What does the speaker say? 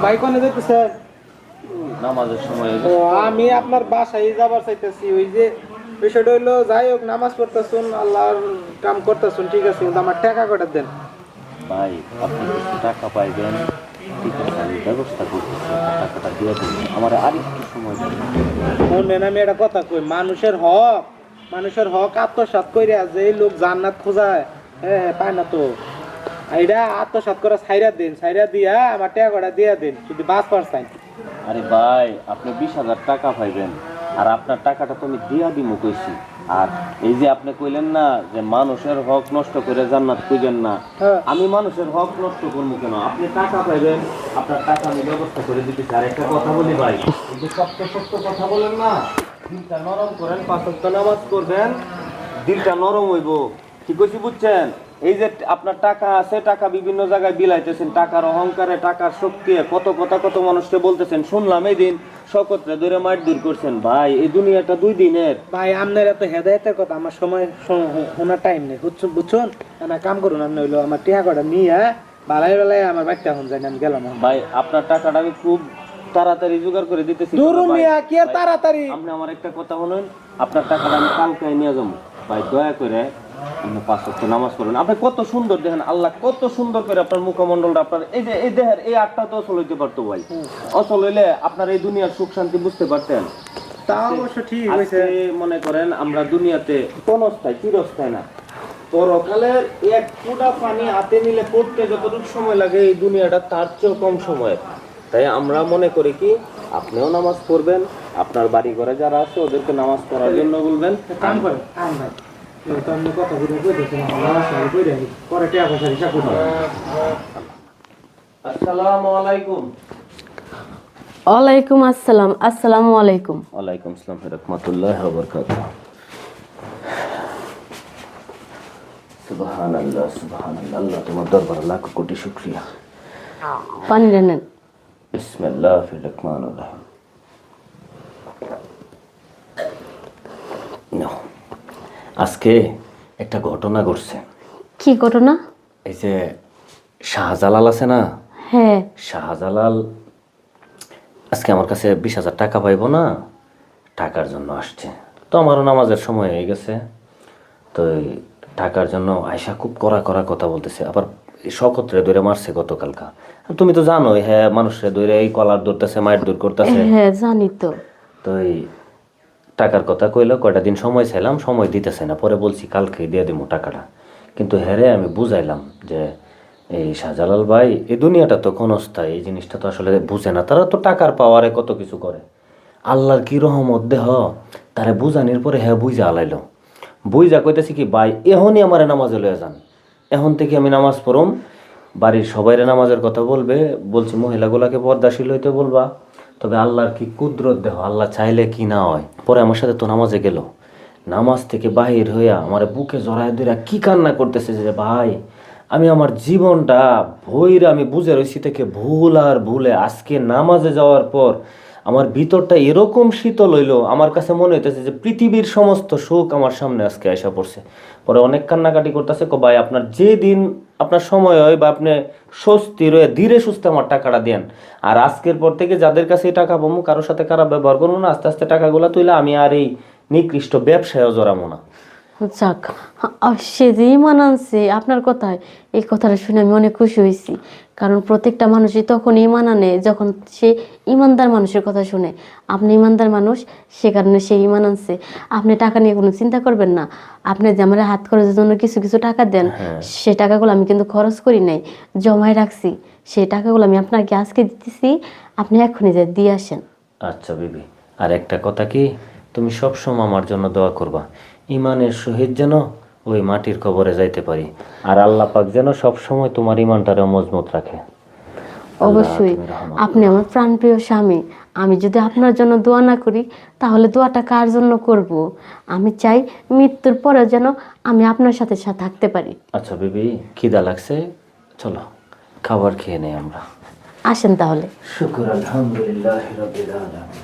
ভাই কোনে যেতেছেন? নামাজের সময় ও আমি আপনার বাসায় যাবার চাইতেছি। ওই যে বিষয়টা হইলো, যাই হোক নামাজ পড়তেছুন, আল্লাহর কাম করতেছুন, ঠিক আছে, কিন্তু আমার টাকা কটা দেন। ভাই, আপনি কিছু টাকা পাইবেন, ঠিক আছে, আমি ব্যবস্থা করতেছি, আপনার টাকাটা দিয়ে দেবেন, আমার আর একটু সময় দেন। শুনেন, আমি একটা কথা কই, মানুষের হক আত্মসাৎ কইরা যে লোক জান্নাত খোঁজায়, হ্যাঁ পায় না তো। এইটা আত্মসাৎ করা ছাইরা দিন, ছাইরা দিয়া আমার টাকা কটা দিয়া দিন, যদি বাস পারছেন। আরে ভাই, আপনি 20,000 টাকা পাইবেন, আর আপনার টাকাটা তো আমি দিয়া দিমু কইছি। আর এই যে আপনি কইলেন না যে মানুষের হক নষ্ট করে জান্নাত খুঁজেন না, হ্যাঁ। আমি মানুষের হক নষ্ট করবো কেন? আপনি টাকা পাইবেন, আপনার টাকা আমি ব্যবস্থা করে দিতেছি। আর একটা কথা বলি ভাই, এই যে সত্য সত্য কথা বলেন না, দিলটা নরম করেন, 5 ওয়াক্ত নামাজ করবেন, দিলটা নরম হইব। ঠিক আছে, বুঝছেন? এই যে আপনার টাকা আছে, টাকা বিভিন্ন জায়গায় বিলাইতেছেন, টাকার অহংকারে, টাকার শক্তি, কত কথা কত মানুষকে বলতেছেন। শুনলাম এই দিন শকতরে ধরে মার দূর করছেন। ভাই, এই দুনিয়াটা 2 দিনের। ভাই আপনার এত হেদায়তের কথা আমার সময় শোনার টাইম নেই, বুঝছেন? না কাম করুন, আপনি হইলো আমার টিয়া কটা নিয়ে বালাই বেলায় আমার বাচ্চা এখন যাই, আমি গেলাম। ভাই, আপনার টাকাটা আমি খুব তাড়াতাড়ি জোগাড় করে দিতেছি। দুরু ভাই, মিয়া কি আর ভাই, তাড়াতাড়ি? আপনি আমার একটা কথা বলুন, আপনার টাকাটা আমি কালকে নিয়ে যাবো। ভাই, দয়া করে আপনি 5 ওয়াক্ত নামাজ পড়েন। আপনি কত সুন্দর দেখেন, আল্লাহ কত সুন্দর করে আপনার মুখমণ্ডলটা, আপনার এই যে এই দেহের এই আটটা তো অচল হইতে পারতো ভাই। অচল হইলে আপনার এই দুনিয়ার সুখ শান্তি বুঝতে পারতেন। তা অবশ্য ঠিক হয়েছে। আজকে মনে করেন আমরা দুনিয়াতে ক্ষণস্থায়ী, চিরস্থায়ী না। পরকালের এক ফোঁটা পানি হাতে নিলে পড়তে যতটুকু সময় লাগে, এই দুনিয়াটা তার চেয়েও কম সময়ের। তাই আমরা মনে করি কি, আপনিও নামাজ পড়বেন, আপনার বাড়ি ঘরে যারা আছে ওদেরকে নামাজ পড়ার জন্য বলবেন। কাম করেন, ভাই তো আপনি কথা বলে কইতেছেন, আমার বাসায় কই দেন পরে টাকা পয়সা হিসাব করুন। আসসালামু আলাইকুম। ওয়ালাইকুম আসসালাম। আসসালামু আলাইকুম। ওয়ালাইকুম আসসালাম ওয়া রাহমাতুল্লাহি ওয়া বারাকাতুহু। সুবহানাল্লাহ, সুবহানাল্লাহ, আল্লাহ তোমার দরবারে লাখ কোটি শুকরিয়া। পানি নেন। বিসমিল্লাহির রহমানির রহিম। আজকে একটা ঘটনা ঘটছে। কি ঘটনা? এই যে শাহজালাল আছে না, হ্যাঁ। শাহজালাল আজকে আমার কাছে 20,000 টাকা পাইবো না, টাকার জন্য আসছে। তো আমারও নামাজের সময় হয়ে গেছে, তো এই টাকার জন্য আয়সা খুব কড়া কড়া কথা বলতেছে। আবার শকতরে ধরে মারছে গতকালকা। তুমি তো জানোই, হ্যাঁ, মানুষরে ধরে এই কলার ধরতেছে, মায়ের দূর করতেছে। হ্যাঁ জানি তো। তো এই টাকার কথা কইলো, কয়টা দিন সময় চাইলাম, সময় দিতেছে না। পরে বলছি কালকে দিয়ে দেবো টাকাটা। কিন্তু হ্যারে আমি বুঝাইলাম যে এই শাহজালাল ভাই, এই দুনিয়াটা তো ক্ষণস্থায়ী, এই জিনিসটা তো আসলে বুঝে না। তারা তো টাকার পাওয়ারে কত কিছু করে। আল্লাহর কি রহমত দেহ, তারা বুঝানির পরে হ্যাঁ বুঝা আলাইলো। বুঝা কইতেছি কি, ভাই এখনই আমারে নামাজে লয়ে যান, এখন থেকে আমি নামাজ পড়ম, বাড়ির সবাইরে নামাজের কথা বলবে, বলছি মহিলাগুলাকে পর্দাশীল হইতে বলবা। তবে আল্লাহর কি কুদরত দেহ, আল্লাহ চাইলে কি না হয়। পরে আমার সাথে তো নামাজে গেল, নামাজ থেকে বাহির হইয়া আমার বুকে জড়ায় ধরে কি কান্না করতেছে যে ভাই, আমি আমার জীবনটা ভইরা আমি বুঝে রয়েছি থেকে ভুল আর ভুলে আজকে নামাজে যাওয়ার পর আমার ভিতরটা এরকম শীতল হইলো, আমার কাছে মনে হইতেছে যে পৃথিবীর সমস্ত সুখ আমার সামনে আজকে আসা পড়ছে। পরে অনেক কান্নাকাটি করতেছে, ভাই আপনার যে দিন আপনার সময় হয় বা আপনি স্বস্তি রয়ে ধীরে সুস্থে আমার টাকাটা দেন। আর আজকের পর থেকে যাদের কাছে এই টাকা পাবো, কারোর সাথে খারাপ ব্যবহার করবো না, আস্তে আস্তে টাকাগুলো তুইলে আমি আর এই নিকৃষ্ট ব্যবসায়ও জড়াবো না। যাক, সে যে ইমান আনছে আপনার কথায়, এই কথাটা শুনে আমি অনেক খুশি হয়েছি। কারণ প্রত্যেকটা মানুষই তখন ইমান আনে যখন সে ইমানদার মানুষের কথা শুনে। আপনি ইমানদার মানুষ, সে কারণে সে ইমান আনছে। আপনি টাকা নিয়ে কোনো চিন্তা করবেন না। আপনি যে আমার হাত খরচের জন্য কিছু কিছু টাকা দেন, সে টাকাগুলো আমি কিন্তু খরচ করি নাই, জমায় রাখছি। সেই টাকাগুলো আমি আপনাকে আজকে দিতেছি, আপনি এখনই যে দিয়ে আসেন। আচ্ছা বিবি, আর একটা কথা কি, তুমি সবসময় আমার জন্য দোয়া করবা, ইমানের সহিত যেন ওই মাটির কবরে যাইতে পারি, আর আল্লাহ পাক যেন সবসময় তোমার ইমানটারে মজবুত রাখে। অবশ্যই, আপনি আমার প্রাণপ্রিয় স্বামী। আমি যদি আপনার জন্য দোয়া না করি তাহলে দোয়াটা কার জন্য করব? আমি চাই মৃত্যুর পরে যেন আমি আপনার সাথে সাথে থাকতে পারি। আচ্ছা বিবি, খিদা লাগছে, চলো খাবার খেয়ে নেই আমরা। আসেন তাহলে। শুকর আলহামদুলিল্লাহি রাব্বিল আলামিন।